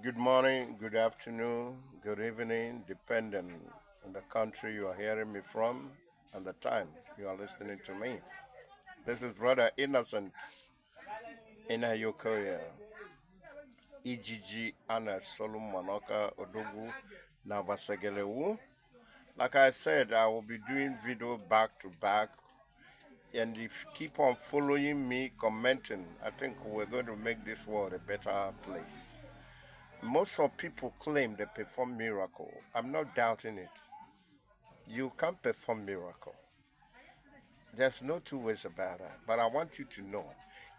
Good morning, good afternoon, good evening, depending on the country you are hearing me from and the time you are listening to me. This is Brother Innocent Inayokoya, EGG Anna Solomon Oka Odogwu Nabasegelewu. Like I said, I will be doing video back to back. And if you keep on following me, commenting, I think we're going to make this world a better place. Most of people claim they perform miracle. I'm not doubting it. You can perform miracle. There's no two ways about that. But I want you to know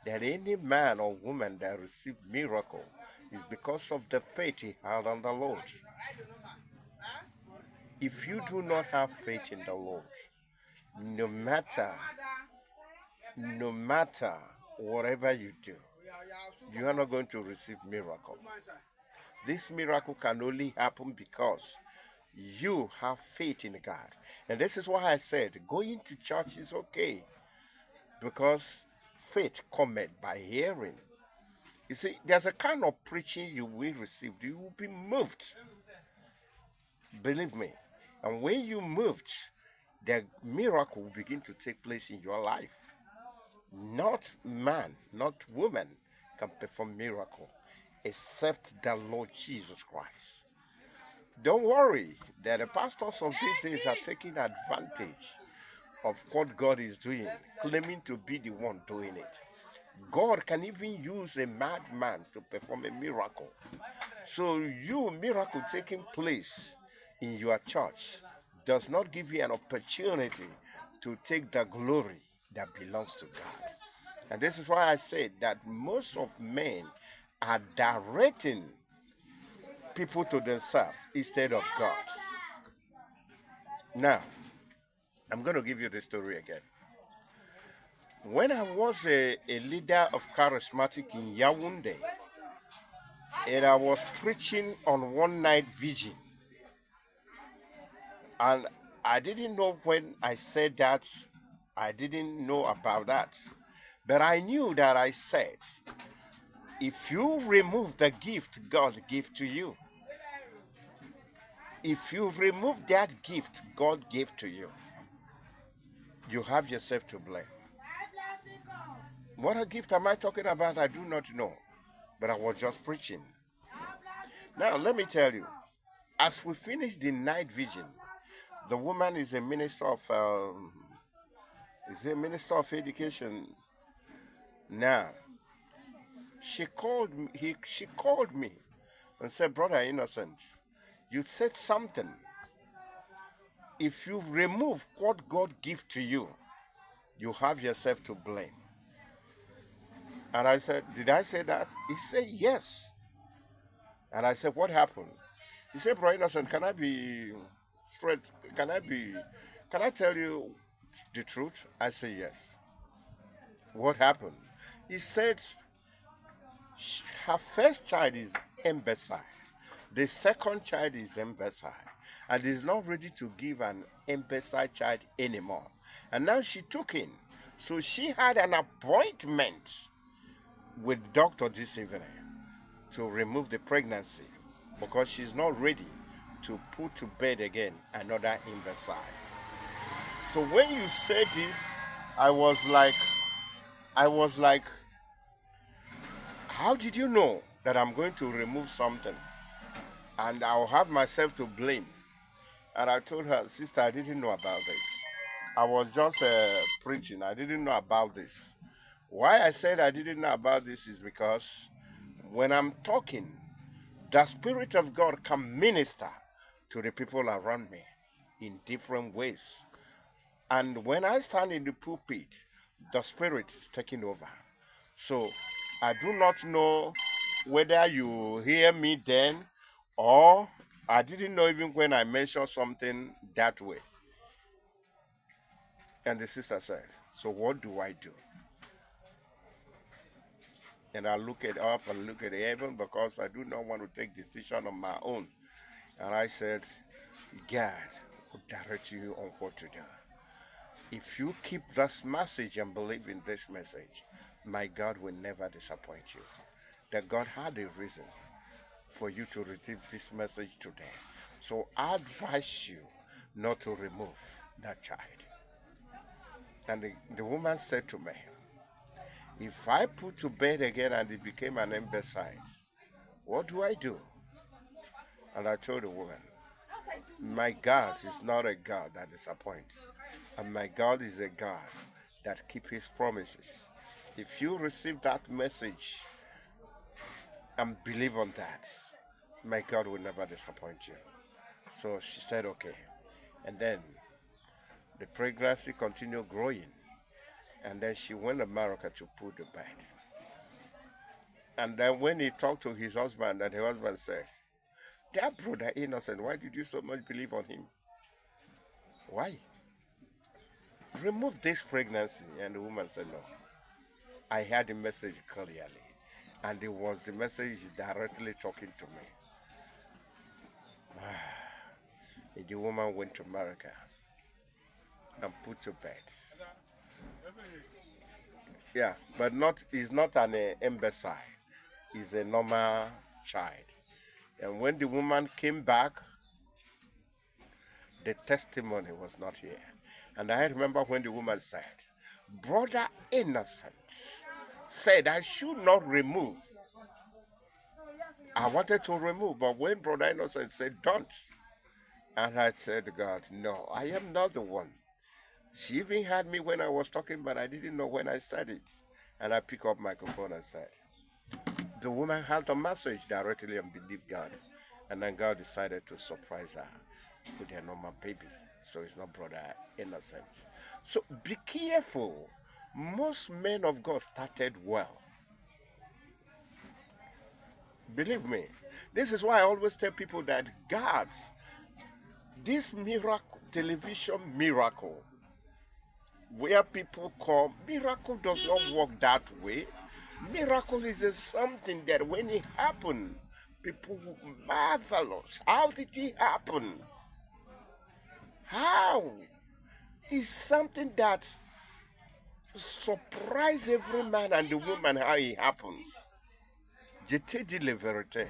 that any man or woman that received miracle is because of the faith he had on the Lord. If you do not have faith in the Lord, no matter whatever you do, you are not going to receive miracle. This miracle can only happen because you have faith in God. And this is why I said going to church is okay. Because faith cometh by hearing. You see, there's a kind of preaching you will receive. You will be moved. Believe me. And when you moved, the miracle will begin to take place in your life. Not man, not woman can perform miracle except the Lord Jesus Christ. Don't worry that the pastors of these days are taking advantage of what God is doing, claiming to be the one doing it. God can even use a madman to perform a miracle. So miracle taking place in your church does not give you an opportunity to take the glory that belongs to God. And this is why I said that most of men are directing people to themselves instead of God. Now, I'm going to give you the story again. When I was a leader of charismatic in Yaoundé, and I was preaching on one night vigil, and I didn't know when I said that, I didn't know about that. But I knew that I said, if you remove the gift God gave to you, if you remove that gift God gave to you, you have yourself to blame. What a gift am I talking about? I do not know. But I was just preaching. Now, let me tell you, as we finish the night vision, the woman is a minister of education. Now, she called me and said, Brother Innocent, you said something. If you remove what God gave to you, you have yourself to blame. And I said, did I say that? He said, yes. And I said, what happened? He said, Brother Innocent, can I be straight? Can I tell you the truth? I said, yes. What happened? He said, her first child is imbecile. The second child is imbecile. And is not ready to give an imbecile child anymore. And now she took in. So she had an appointment with doctor this evening to remove the pregnancy because she's not ready to put to bed again another imbecile. So when you said this, I was like, how did you know that I'm going to remove something and I'll have myself to blame? And I told her, sister, I didn't know about this. I was just preaching. I didn't know about this. Why I said I didn't know about this is because when I'm talking, the Spirit of God can minister to the people around me in different ways. And when I stand in the pulpit, the Spirit is taking over. So I do not know whether you hear me then or I didn't know even when I mentioned something that way. And the sister said, so what do I do? And I look it up and look at heaven because I do not want to take decision on my own. And I said, God will direct you on what to do. If you keep this message and believe in this message, my God will never disappoint you. That God had a reason for you to receive this message today. So I advise you not to remove that child. And the woman said to me, if I put to bed again and it became an imbecile, what do I do? And I told the woman, my God is not a God that disappoints. And my God is a God that keeps his promises. If you receive that message and believe on that, my God will never disappoint you. So she said, okay. And then the pregnancy continued growing. And then she went to America to put the bed. And then when he talked to his husband, and the husband said, that brother innocent, why did you so much believe on him? Why? Remove this pregnancy. And the woman said, no. I heard the message clearly. And it was the message directly talking to me. And the woman went to America and put to bed. Yeah, but he's not an imbecile. He's a normal child. And when the woman came back, the testimony was not here. And I remember when the woman said, Brother Innocent said I should not remove. I wanted to remove, but when Brother Innocent said, don't. And I said to God, no, I am not the one. She even heard me when I was talking, but I didn't know when I said it. And I picked up microphone and said, the woman had the message directly and believed God. And then God decided to surprise her with a normal baby. So it's not Brother Innocent. So be careful. Most men of God started well. Believe me. This is why I always tell people that God, this miracle, television miracle, where people call, miracle does not work that way. Miracle is something that when it happens, people marvelous. How did it happen? How? It's something that surprise every man and the woman how it happens. Je te dis la vérité.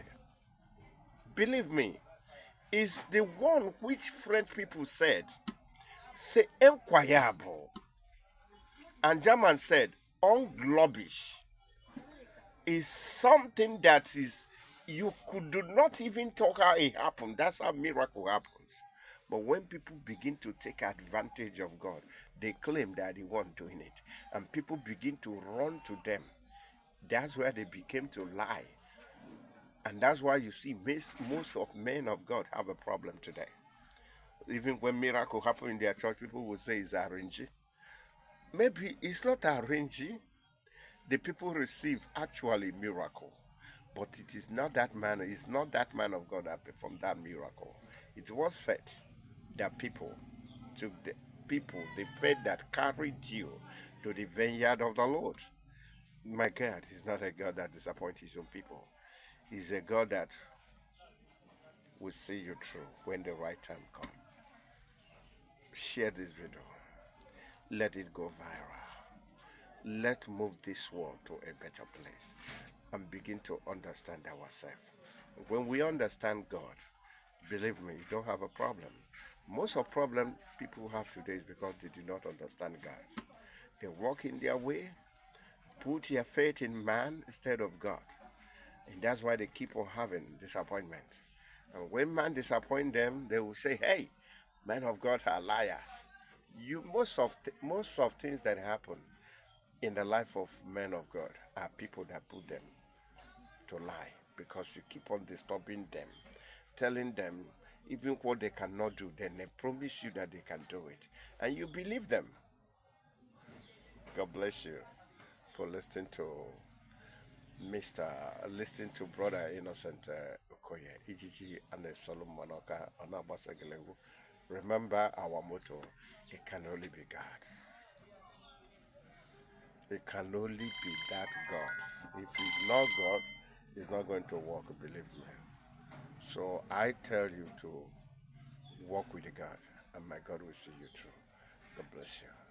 Believe me, it's the one which French people said, c'est incroyable. And German said, unglaublich. Is something that is, you could not even talk how it happened. That's how miracle happens. But when people begin to take advantage of God, they claim that they weren't doing it. And people begin to run to them. That's where they became to lie. And that's why you see most of men of God have a problem today. Even when miracle happen in their church, people will say it's arranged. Maybe it's not arranged. The people receive actually miracle. But it is not that man, it's not that man of God that performed that miracle. It was faith that people took the faith that carried you to the vineyard of the Lord. My God is not a God that disappoints his own people. He's a God that will see you through when the right time comes. Share this video. Let it go viral. Let's move this world to a better place and begin to understand ourselves. When we understand God, believe me, you don't have a problem. Most of the problem people have today is because they do not understand God. They walk in their way, put their faith in man instead of God. And that's why they keep on having disappointment. And when man disappoint them, they will say, hey, men of God are liars. Most of things that happen in the life of men of God are people that put them to lie, because you keep on disturbing them, telling them even what they cannot do, then they promise you that they can do it, and you believe them. God bless you for listening to listening to Brother Innocent Okoye, Ijiji and Solomon Oka Onabasagelewu. Remember our motto: it can only be God. It can only be that God. If it's not God, it's not going to work, believe me. So I tell you to walk with God, and my God will see you through. God bless you.